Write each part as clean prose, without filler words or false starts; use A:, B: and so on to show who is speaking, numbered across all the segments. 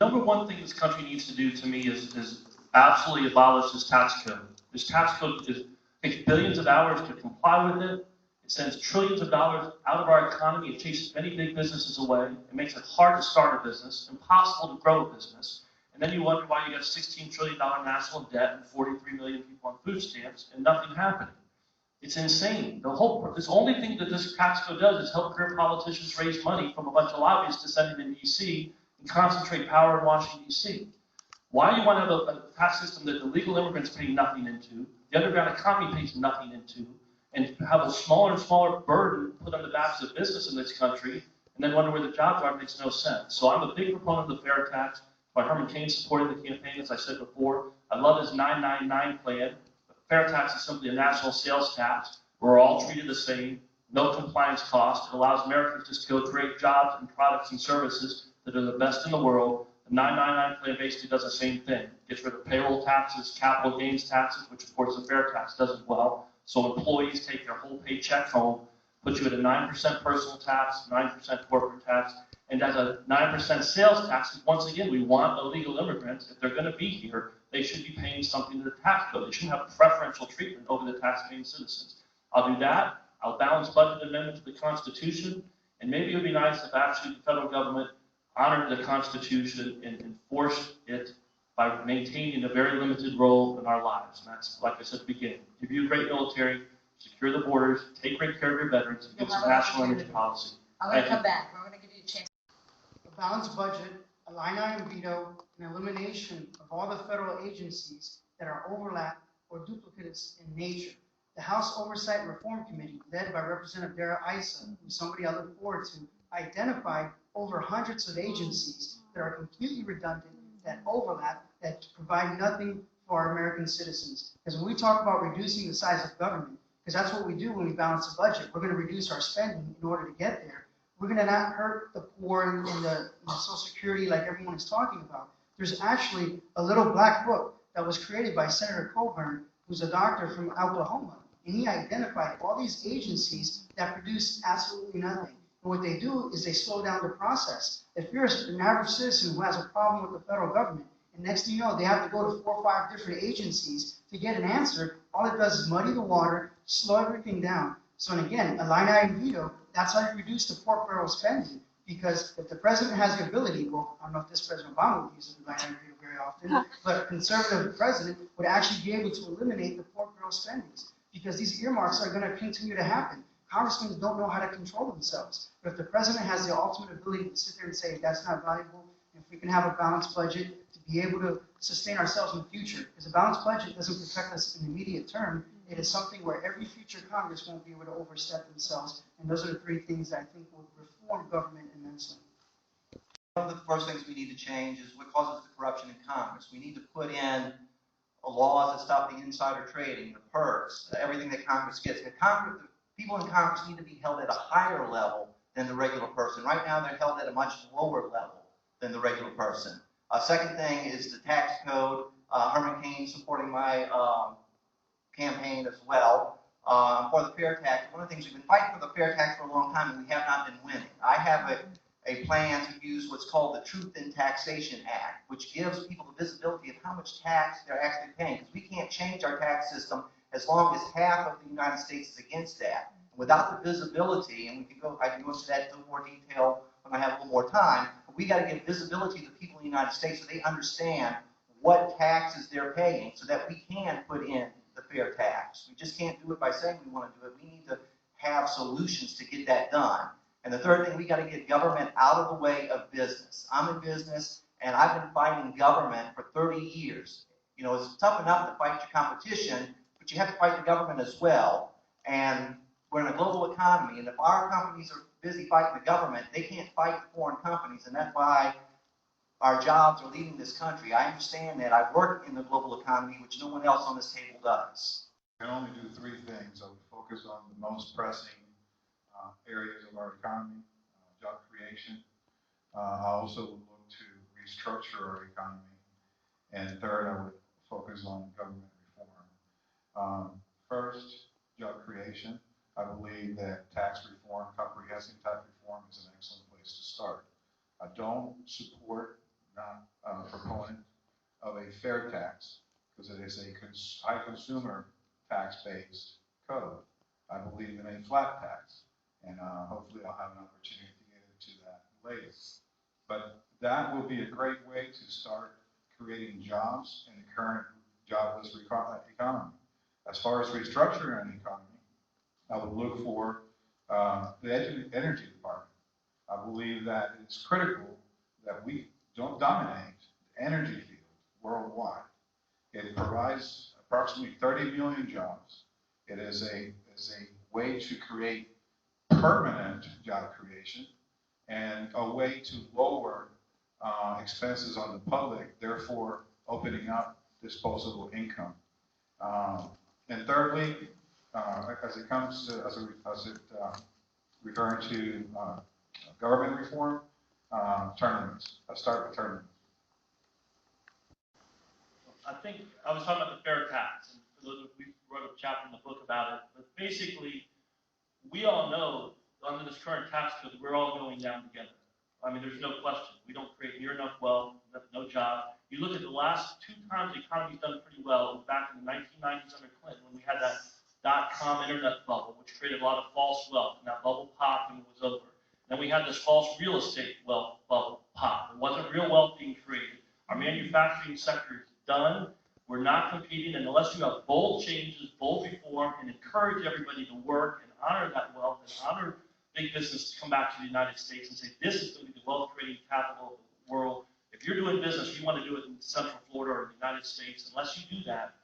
A: number one thing this country needs to do to me is absolutely abolish this tax code. This tax code takes billions of hours to comply with it. It sends trillions of dollars out of our economy. It chases many big businesses away. It makes it hard to start a business, impossible to grow a business. And then you wonder why you got $16 trillion national debt and 43 million people on food stamps and nothing happening. It's insane. This only thing that this tax code does is help career politicians raise money from a bunch of lobbyists descending in D.C. and concentrate power in Washington, D.C. Why do you want to have a tax system that illegal immigrants pay nothing into, the underground economy pays nothing into, and have a smaller and smaller burden put on the backs of business in this country, and then wonder where the jobs are? It makes no sense. So I'm a big proponent of the fair tax. By Herman Cain supporting the campaign, as I said before. I love his 999 plan. The fair tax is simply a national sales tax. We're all treated the same, no compliance cost. It allows Americans just to go create jobs and products and services that are the best in the world. The 999 plan basically does the same thing. Gets rid of payroll taxes, capital gains taxes, which of course the fair tax does as well. So employees take their whole paycheck home, put you at a 9% personal tax, 9% corporate tax, and as a 9% sales tax. Once again, we want illegal immigrants. If they're going to be here, they should be paying something to the tax code. They shouldn't have preferential treatment over the tax-paying citizens. I'll do that. I'll balance budget amendment to the Constitution, and maybe it would be nice if actually the federal government honored the Constitution and enforced it by maintaining a very limited role in our lives. And that's, like I said at the beginning, give you a great military, secure the borders, take great care of your veterans, and give some national energy policy.
B: I'm going to come back. We're going to give you a chance.
C: A balanced budget, a line item veto, and elimination of all the federal agencies that are overlapped or duplicates in nature. The House Oversight and Reform Committee, led by Representative Dara Issa, who's somebody I look forward to, identified over hundreds of agencies that are completely redundant, that overlap, that provide nothing for our American citizens. Because when we talk about reducing the size of government, because that's what we do when we balance the budget, we're going to reduce our spending in order to get there. We're going to not hurt the poor and the Social Security like everyone is talking about. There's actually a little black book that was created by Senator Coburn, who's a doctor from Oklahoma. And he identified all these agencies that produce absolutely nothing. And what they do is they slow down the process. If you're an average citizen who has a problem with the federal government, and next thing you know, they have to go to 4 or 5 different agencies to get an answer, all it does is muddy the water, slow everything down. So, and again, a line item veto, that's how you reduce the pork barrel spending. Because if the president has the ability, well, I don't know if this President Obama would use the line item veto very often, but a conservative president would actually be able to eliminate the pork barrel spendings. Because these earmarks are going to continue to happen. Congressmen don't know how to control themselves. But if the president has the ultimate ability to sit there and say, that's not valuable, if we can have a balanced budget to be able to sustain ourselves in the future, because a balanced budget doesn't protect us in the immediate term. It is something where every future Congress won't be able to overstep themselves. And those are the 3 things that I think will reform government immensely.
D: One of the first things we need to change is what causes the corruption in Congress. We need to put in laws that stop the insider trading, the perks, everything that Congress gets. The people in Congress need to be held at a higher level than the regular person. Right now, they're held at a much lower level than the regular person. Second thing is the tax code. Herman Cain supporting my campaign as well for the fair tax. One of the things we've been fighting for the fair tax for a long time, and we have not been winning. I have a plan to use what's called the Truth in Taxation Act, which gives people the visibility of how much tax they're actually paying. Because we can't change our tax system as long as half of the United States is against that. Without the visibility, and I can go into that in more detail when I have a little more time, but we got to give visibility to the people in the United States so they understand what taxes they're paying so that we can put in the fair tax. We just can't do it by saying we want to do it. We need to have solutions to get that done. And the third thing, we got to get government out of the way of business. I'm in business, and I've been fighting government for 30 years. You know, it's tough enough to fight your competition, but you have to fight the government as well. And we're in a global economy, and if our companies are busy fighting the government, they can't fight foreign companies, and that's why our jobs are leaving this country. I understand that. I work in the global economy, which no one else on this table does.
E: I can only do 3 things. I would focus on the most pressing areas of our economy, job creation. I also would look to restructure our economy. And third, I would focus on government reform. First, job creation. I believe that tax reform, comprehensive tax reform, is an excellent place to start. I don't support of a fair tax, because it is a high consumer tax-based code. I believe in a flat tax, and hopefully I'll have an opportunity to get into that later. But that will be a great way to start creating jobs in the current jobless economy. As far as restructuring an economy, I would look for the energy department. I believe that it's critical that we don't dominate the energy field worldwide. It provides approximately 30 million jobs. It is a way to create permanent job creation and a way to lower expenses on the public, therefore opening up disposable income. And thirdly, as it comes to, referring to government reform, term limits. Let's start with term limits.
A: I think I was talking about the fair tax, and for those of we wrote a chapter in the book about it. But basically, we all know under this current tax code that we're all going down together. I mean, there's no question. We don't create near enough wealth, no jobs. You look at the last 2 times the economy's done pretty well. It was back in the 1990s under Clinton when we had that .com internet bubble, which created a lot of false wealth, and that bubble popped and it was over. Then we had this false real estate wealth bubble pop. There wasn't real wealth being created. Our manufacturing sector is done. We're not competing, and unless you have bold changes, bold reform, and encourage everybody to work and honor that wealth and honor big business to come back to the United States and say, this is going to be the wealth-creating capital of the world. If you're doing business, you want to do it in Central Florida or the United States. Unless you do that,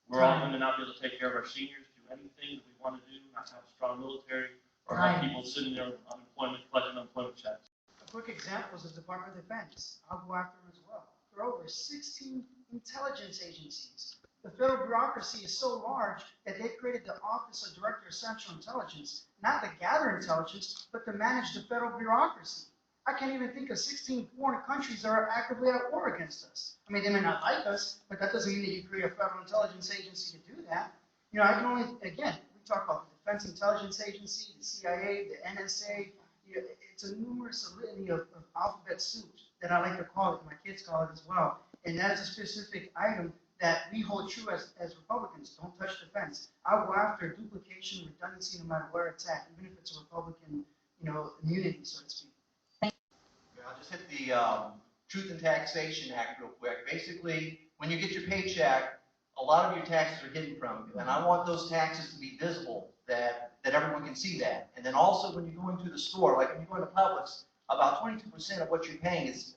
A: we're all going to not be able to take care of our seniors, do anything that we want to do, not have a strong military, or have people sitting there on unemployment, collecting unemployment checks.
C: A quick example is the Department of Defense. I'll go after them as well. There are over 16 intelligence agencies. The federal bureaucracy is so large that they created the Office of Director of Central Intelligence, not to gather intelligence, but to manage the federal bureaucracy. I can't even think of 16 foreign countries that are actively at war against us. I mean, they may not like us, but that doesn't mean that you create a federal intelligence agency to do that. You know, I can only, again, we talk about the Defense Intelligence Agency, the CIA, the NSA. You know, it's a numerous litany of alphabet soup that I like to call it. My kids call it as well. And that is a specific item that we hold true as Republicans. Don't touch defense. I'll go after duplication, redundancy, no matter where it's at, even if it's a Republican, you know, immunity, so to speak.
D: I'll just hit the Truth in Taxation Act real quick. Basically, when you get your paycheck, a lot of your taxes are hidden from you, and I want those taxes to be visible, that everyone can see that. And then also, when you're going to the store, like when you go to Publix, about 22% of what you're paying is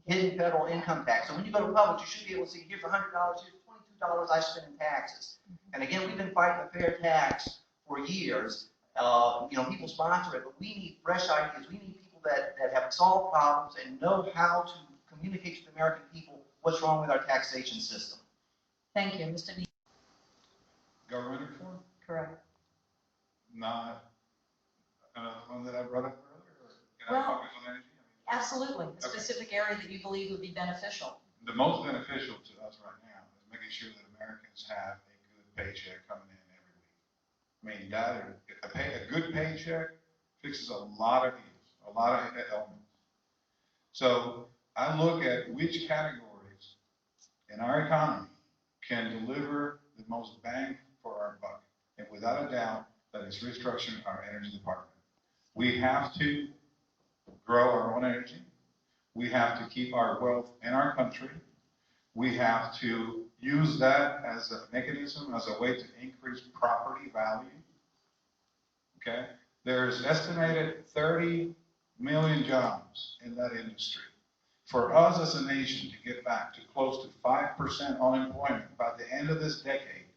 D: hidden federal income tax. So when you go to Publix, you should be able to see, here's $100, here's $22 I spent in taxes. And again, we've been fighting a fair tax for years. You know, people sponsor it, but we need fresh ideas. We need people that have solved problems and know how to communicate to the American people what's wrong with our taxation system.
B: Thank you, Mr. Nieves.
E: Government reform?
B: Correct.
E: Not another one that I brought up earlier? Or can
B: Well,
E: I focus on energy?
B: Absolutely. A specific area that you believe would be beneficial.
E: The most beneficial to us right now is making sure that Americans have a good paycheck coming in every week. I mean, a good paycheck fixes a lot of issues, a lot of elements. So I look at which categories in our economy can deliver the most bang for our buck. And without a doubt, that is restructuring our energy department. We have to grow our own energy. We have to keep our wealth in our country. We have to use that as a mechanism, as a way to increase property value. Okay? There's estimated 30 million jobs in that industry. For us as a nation to get back to close to 5% unemployment by the end of this decade,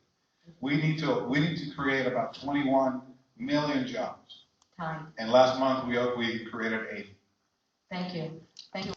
E: we need to create about 21 million jobs.
B: Time.
E: And last month we created 80.
B: Thank you. Thank you.